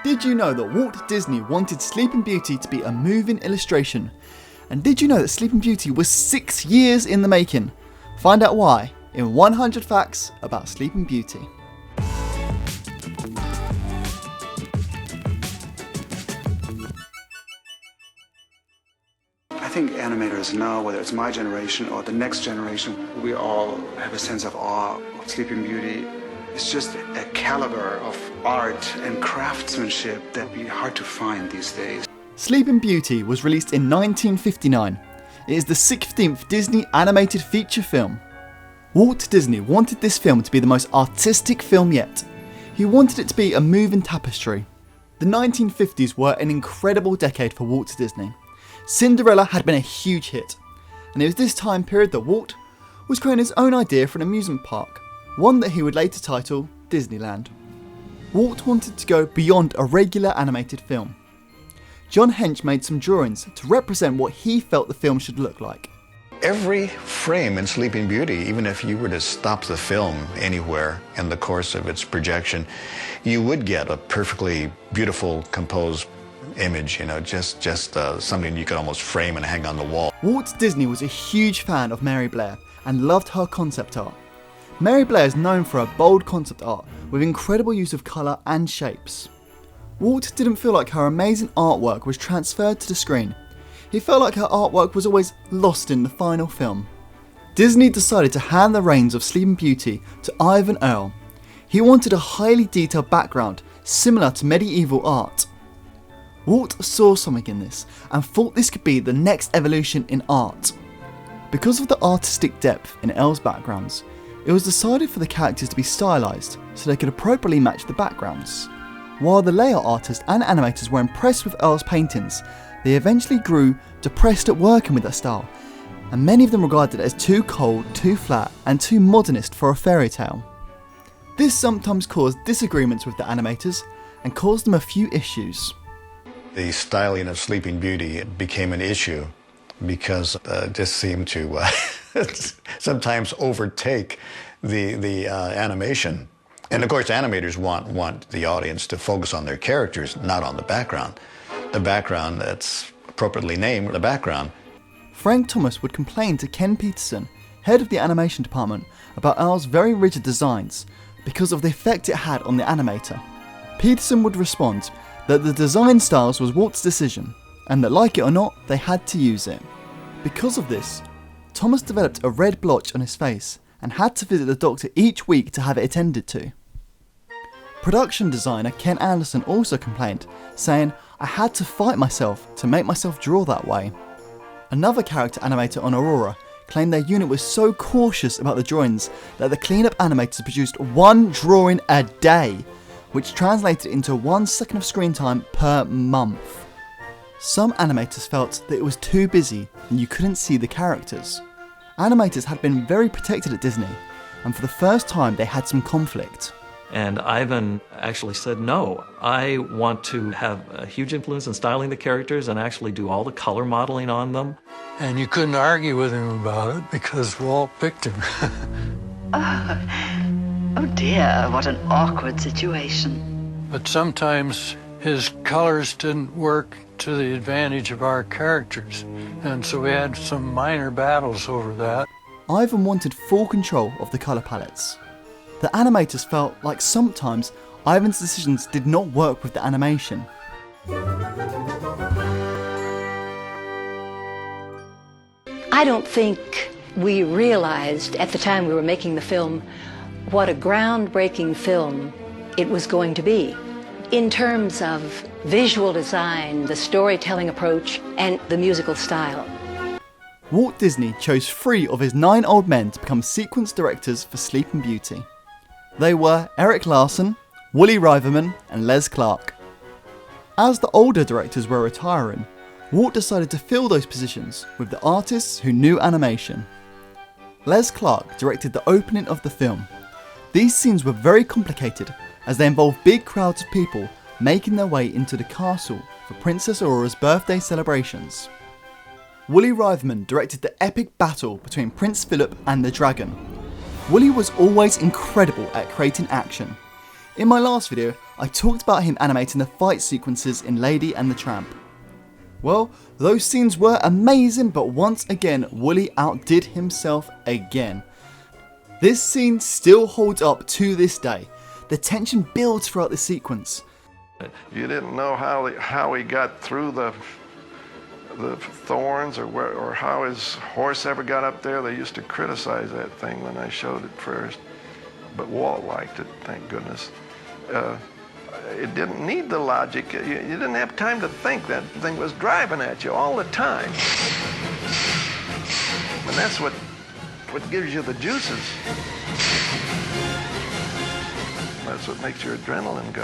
Did you know that Walt Disney wanted Sleeping Beauty to be a moving illustration? And did you know that Sleeping Beauty was 6 years in the making? Find out why in 100 Facts About Sleeping Beauty. I think animators now, whether it's my generation or the next generation, we all have a sense of awe of Sleeping Beauty. It's just a caliber of art and craftsmanship that would be hard to find these days. Sleeping Beauty was released in 1959. It is the 16th Disney animated feature film. Walt Disney wanted this film to be the most artistic film yet. He wanted it to be a moving tapestry. The 1950s were an incredible decade for Walt Disney. Cinderella had been a huge hit, and it was this time period that Walt was creating his own idea for an amusement park, one that he would later title Disneyland. Walt wanted to go beyond a regular animated film. John Hench made some drawings to represent what he felt the film should look like. Every frame in Sleeping Beauty, even if you were to stop the film anywhere in the course of its projection, you would get a perfectly beautiful, composed image, just something you could almost frame and hang on the wall. Walt Disney was a huge fan of Mary Blair and loved her concept art. Mary Blair is known for her bold concept art with incredible use of colour and shapes. Walt didn't feel like her amazing artwork was transferred to the screen. He felt like her artwork was always lost in the final film. Disney decided to hand the reins of Sleeping Beauty to Ivan Earle. He wanted a highly detailed background similar to medieval art. Walt saw something in this and thought this could be the next evolution in art. Because of the artistic depth in Earle's backgrounds, it was decided for the characters to be stylised so they could appropriately match the backgrounds. While the layout artists and animators were impressed with Earle's paintings, they eventually grew depressed at working with that style, and many of them regarded it as too cold, too flat, and too modernist for a fairy tale. This sometimes caused disagreements with the animators and caused them a few issues. The styling of Sleeping Beauty became an issue because it just seemed to sometimes overtake the animation. And of course, animators want the audience to focus on their characters, not on the background. The background that's appropriately named the background. Frank Thomas would complain to Ken Peterson, head of the animation department, about Earle's very rigid designs because of the effect it had on the animator. Peterson would respond that the design styles was Walt's decision, and that like it or not, they had to use it. Because of this, Thomas developed a red blotch on his face and had to visit the doctor each week to have it attended to. Production designer Ken Anderson also complained, saying, "I had to fight myself to make myself draw that way." Another character animator on Aurora claimed their unit was so cautious about the drawings that the cleanup animators produced one drawing a day, which translated into 1 second of screen time per month. Some animators felt that it was too busy and you couldn't see the characters. Animators had been very protected at Disney, and for the first time they had some conflict. And Ivan actually said, no, I want to have a huge influence in styling the characters and actually do all the color modeling on them. And you couldn't argue with him about it because Walt picked him. Oh dear, what an awkward situation. But sometimes his colors didn't work to the advantage of our characters, and so we had some minor battles over that. Ivan wanted full control of the colour palettes. The animators felt like sometimes Ivan's decisions did not work with the animation. I don't think we realized at the time we were making the film what a groundbreaking film it was going to be in terms of visual design, the storytelling approach, and the musical style. Walt Disney chose 3 of his 9 old men to become sequence directors for Sleeping Beauty. They were Eric Larson, Woolie Reitherman, and Les Clark. As the older directors were retiring, Walt decided to fill those positions with the artists who knew animation. Les Clark directed the opening of the film. These scenes were very complicated as they involved big crowds of people making their way into the castle for Princess Aurora's birthday celebrations. Woolie Reitherman directed the epic battle between Prince Philip and the dragon. Woolie was always incredible at creating action. In my last video, I talked about him animating the fight sequences in Lady and the Tramp. Well, those scenes were amazing, but once again, Wooly outdid himself again. This scene still holds up to this day. The tension builds throughout the sequence. You didn't know how he got through the thorns or how his horse ever got up there. They used to criticize that thing when I showed it first, but Walt liked it, thank goodness. It didn't need the logic. You didn't have time to think. That thing was driving at you all the time. And that's what gives you the juices. That's what makes your adrenaline go.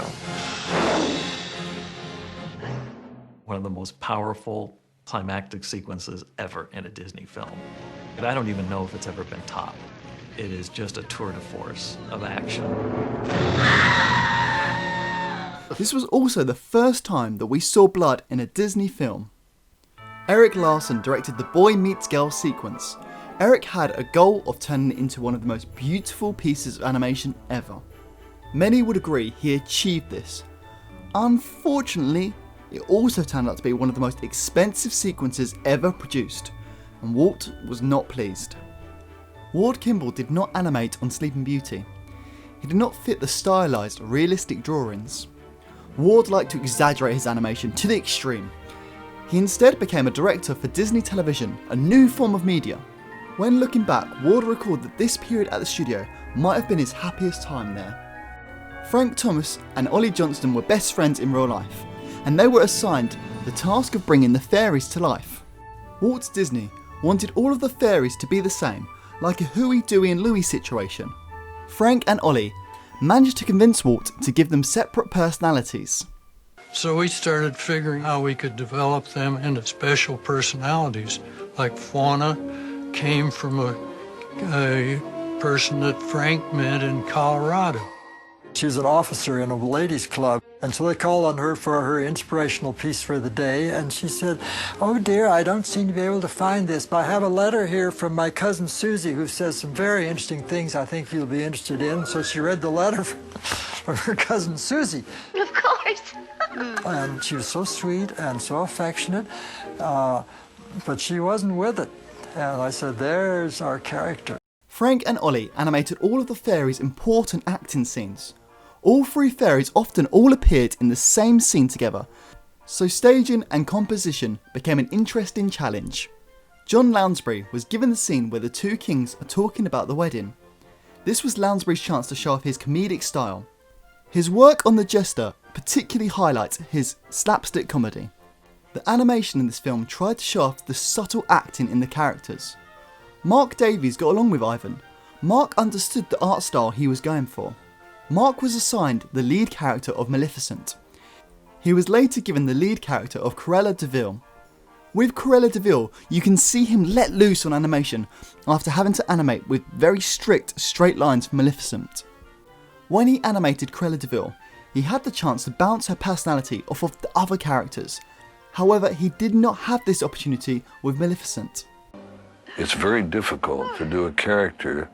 One of the most powerful climactic sequences ever in a Disney film. And I don't even know if it's ever been topped. It is just a tour de force of action. This was also the first time that we saw blood in a Disney film. Eric Larson directed the boy meets girl sequence. Eric had a goal of turning it into one of the most beautiful pieces of animation ever. Many would agree he achieved this. Unfortunately, it also turned out to be one of the most expensive sequences ever produced, and Walt was not pleased. Ward Kimball did not animate on Sleeping Beauty. He did not fit the stylized, realistic drawings. Ward liked to exaggerate his animation to the extreme. He instead became a director for Disney Television, a new form of media. When looking back, Ward recalled that this period at the studio might have been his happiest time there. Frank Thomas and Ollie Johnston were best friends in real life, and they were assigned the task of bringing the fairies to life. Walt Disney wanted all of the fairies to be the same, like a Huey, Dewey and Louie situation. Frank and Ollie managed to convince Walt to give them separate personalities. So we started figuring how we could develop them into special personalities. Like Fauna came from a person that Frank met in Colorado. She was an officer in a ladies' club, and so they called on her for her inspirational piece for the day, and she said, "Oh dear, I don't seem to be able to find this, but I have a letter here from my cousin Susie who says some very interesting things I think you'll be interested in." So she read the letter from her cousin Susie. Of course. And she was so sweet and so affectionate, but she wasn't with it. And I said, there's our character. Frank and Ollie animated all of the fairies' important acting scenes. All three fairies often all appeared in the same scene together, so staging and composition became an interesting challenge. John Lounsbury was given the scene where the two kings are talking about the wedding. This was Lounsbury's chance to show off his comedic style. His work on The Jester particularly highlights his slapstick comedy. The animation in this film tried to show off the subtle acting in the characters. Mark Davies got along with Ivan. Mark understood the art style he was going for. Mark was assigned the lead character of Maleficent. He was later given the lead character of Cruella de Vil. With Cruella de Vil, you can see him let loose on animation after having to animate with very strict straight lines for Maleficent. When he animated Cruella de Vil, he had the chance to bounce her personality off of the other characters. However, he did not have this opportunity with Maleficent. It's very difficult to do a character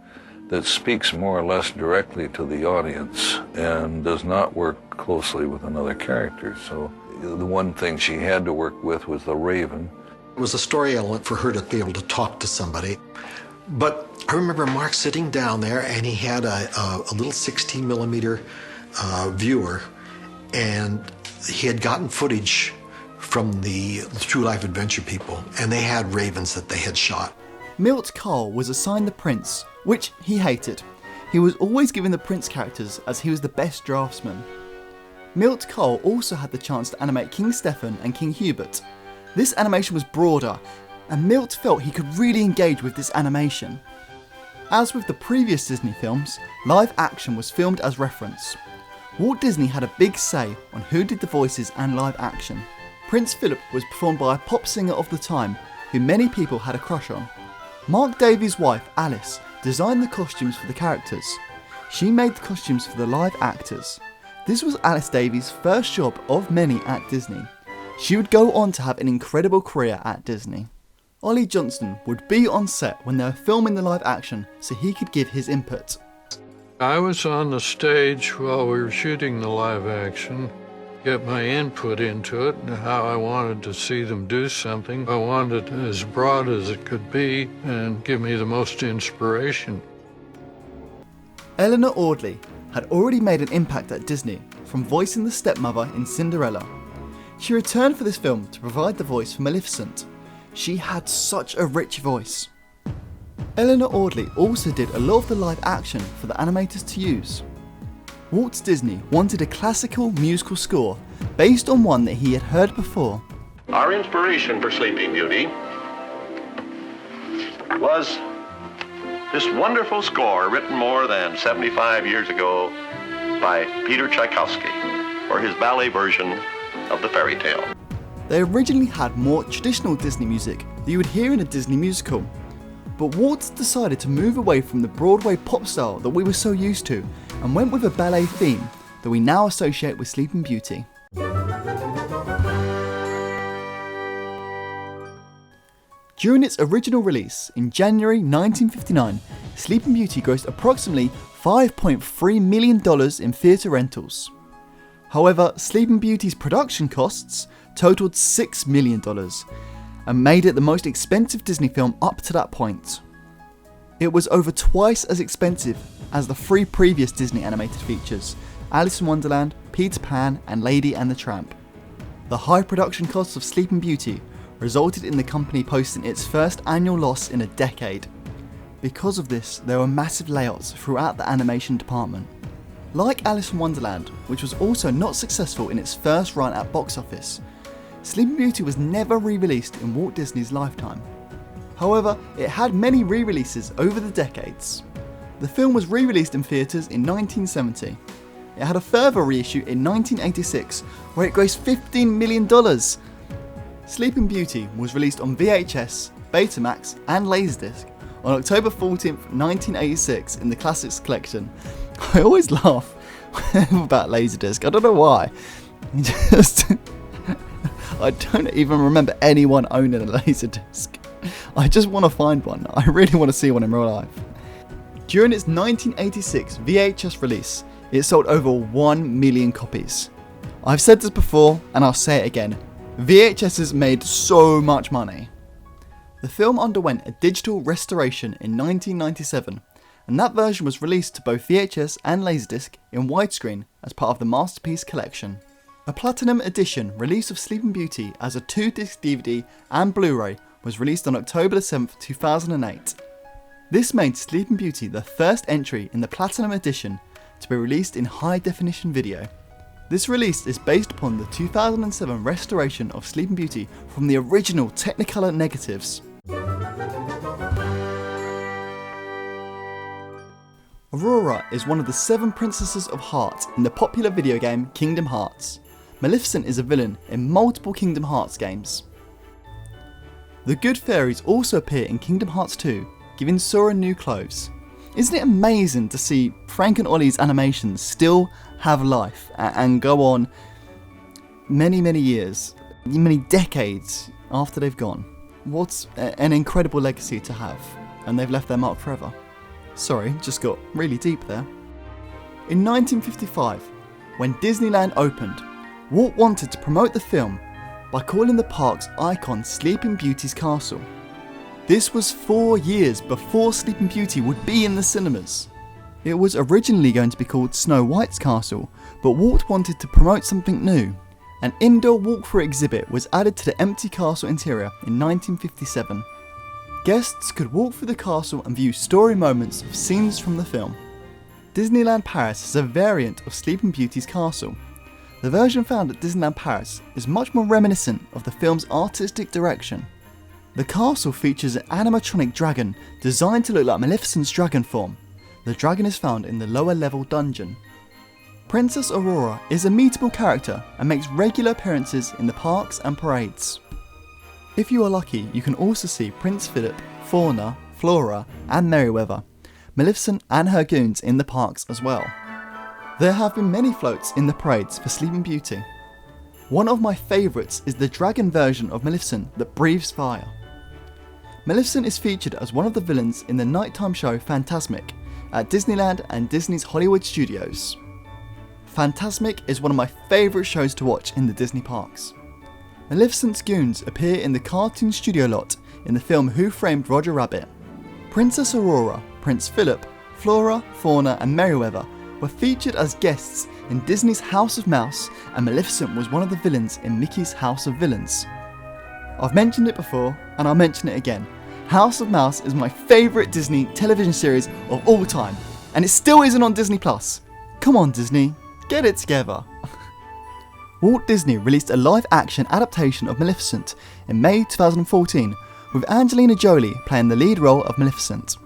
that speaks more or less directly to the audience and does not work closely with another character. So the one thing she had to work with was the Raven. It was a story element for her to be able to talk to somebody. But I remember Mark sitting down there and he had a little 16 millimeter viewer, and he had gotten footage from the True Life Adventure people, and they had ravens that they had shot. Milt Kahl was assigned the prince, which he hated. He was always given the prince characters as he was the best draftsman. Milt Kahl also had the chance to animate King Stefan and King Hubert. This animation was broader, and Milt felt he could really engage with this animation. As with the previous Disney films, live action was filmed as reference. Walt Disney had a big say on who did the voices and live action. Prince Philip was performed by a pop singer of the time, who many people had a crush on. Mark Davies' wife, Alice, designed the costumes for the characters. She made the costumes for the live actors. This was Alice Davies' first job of many at Disney. She would go on to have an incredible career at Disney. Ollie Johnston would be on set when they were filming the live action so he could give his input. I was on the stage while we were shooting the live action, get my input into it and how I wanted to see them do something. I wanted it as broad as it could be and give me the most inspiration. Eleanor Audley had already made an impact at Disney from voicing the stepmother in Cinderella. She returned for this film to provide the voice for Maleficent. She had such a rich voice. Eleanor Audley also did a lot of the live action for the animators to use. Walt Disney wanted a classical musical score based on one that he had heard before. Our inspiration for Sleeping Beauty was this wonderful score written more than 75 years ago by Peter Tchaikovsky for his ballet version of the fairy tale. They originally had more traditional Disney music that you would hear in a Disney musical, but Walt decided to move away from the Broadway pop style that we were so used to and went with a ballet theme that we now associate with Sleeping Beauty. During its original release in January 1959, Sleeping Beauty grossed approximately $5.3 million in theatre rentals. However, Sleeping Beauty's production costs totaled $6 million and made it the most expensive Disney film up to that point. It was over twice as expensive as the 3 previous Disney animated features, Alice in Wonderland, Peter Pan and Lady and the Tramp. The high production costs of Sleeping Beauty resulted in the company posting its first annual loss in a decade. Because of this, there were massive layouts throughout the animation department. Like Alice in Wonderland, which was also not successful in its first run at box office, Sleeping Beauty was never re-released in Walt Disney's lifetime. However, it had many re-releases over the decades. The film was re-released in theatres in 1970. It had a further reissue in 1986 where it grossed $15 million. Sleeping Beauty was released on VHS, Betamax and Laserdisc on October 14th, 1986 in the Classics collection. I always laugh about Laserdisc, I don't know why. I don't even remember anyone owning a Laserdisc. I just want to find one. I really want to see one in real life. During its 1986 VHS release, it sold over 1 million copies. I've said this before and I'll say it again. VHSs made so much money. The film underwent a digital restoration in 1997, and that version was released to both VHS and Laserdisc in widescreen as part of the Masterpiece Collection. A Platinum Edition release of Sleeping Beauty as a 2-disc DVD and Blu-ray was released on October 7th, 2008. This made Sleeping Beauty the first entry in the Platinum Edition to be released in high definition video. This release is based upon the 2007 restoration of Sleeping Beauty from the original Technicolor negatives. Aurora is one of the 7 princesses of Heart in the popular video game Kingdom Hearts. Maleficent is a villain in multiple Kingdom Hearts games. The Good Fairies also appear in Kingdom Hearts 2, giving Sora new clothes. Isn't it amazing to see Frank and Ollie's animations still have life and go on many years, many decades after they've gone? What an incredible legacy to have, and they've left their mark forever. Sorry, just got really deep there. In 1955, when Disneyland opened, Walt wanted to promote the film by calling the park's icon Sleeping Beauty's castle. This was 4 years before Sleeping Beauty would be in the cinemas. It was originally going to be called Snow White's Castle, but Walt wanted to promote something new. An indoor walkthrough exhibit was added to the empty castle interior in 1957. Guests could walk through the castle and view story moments of scenes from the film. Disneyland Paris has a variant of Sleeping Beauty's castle. The version found at Disneyland Paris is much more reminiscent of the film's artistic direction. The castle features an animatronic dragon designed to look like Maleficent's dragon form. The dragon is found in the lower level dungeon. Princess Aurora is a meetable character and makes regular appearances in the parks and parades. If you are lucky, you can also see Prince Philip, Fauna, Flora and Merryweather, Maleficent and her goons in the parks as well. There have been many floats in the parades for Sleeping Beauty. One of my favourites is the dragon version of Maleficent that breathes fire. Maleficent is featured as one of the villains in the nighttime show Fantasmic, at Disneyland and Disney's Hollywood Studios. Fantasmic is one of my favourite shows to watch in the Disney parks. Maleficent's goons appear in the cartoon studio lot in the film Who Framed Roger Rabbit. Princess Aurora, Prince Philip, Flora, Fauna and Merryweather were featured as guests in Disney's House of Mouse, and Maleficent was one of the villains in Mickey's House of Villains. I've mentioned it before and I'll mention it again. House of Mouse is my favourite Disney television series of all time, and it still isn't on Disney+. Come on Disney, get it together. Walt Disney released a live-action adaptation of Maleficent in May 2014, with Angelina Jolie playing the lead role of Maleficent.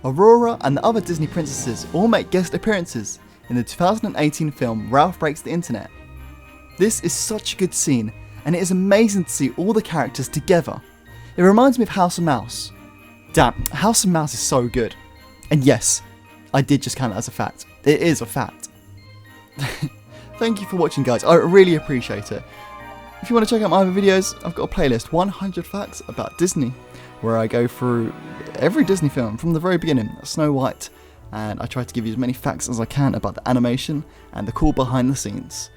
Aurora and the other Disney princesses all make guest appearances in the 2018 film Ralph Breaks the Internet. This is such a good scene, and it is amazing to see all the characters together. It reminds me of House of Mouse. Damn, House of Mouse is so good. And yes, I did just count it as a fact. It is a fact. Thank you for watching guys, I really appreciate it. If you want to check out my other videos, I've got a playlist, 100 Facts About Disney, where I go through every Disney film from the very beginning, Snow White, and I try to give you as many facts as I can about the animation and the cool behind the scenes.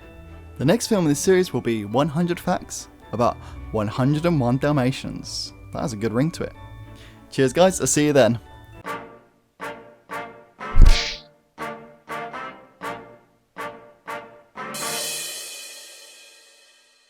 The next film in this series will be 100 Facts About 101 Dalmatians. That has a good ring to it. Cheers guys, I'll see you then.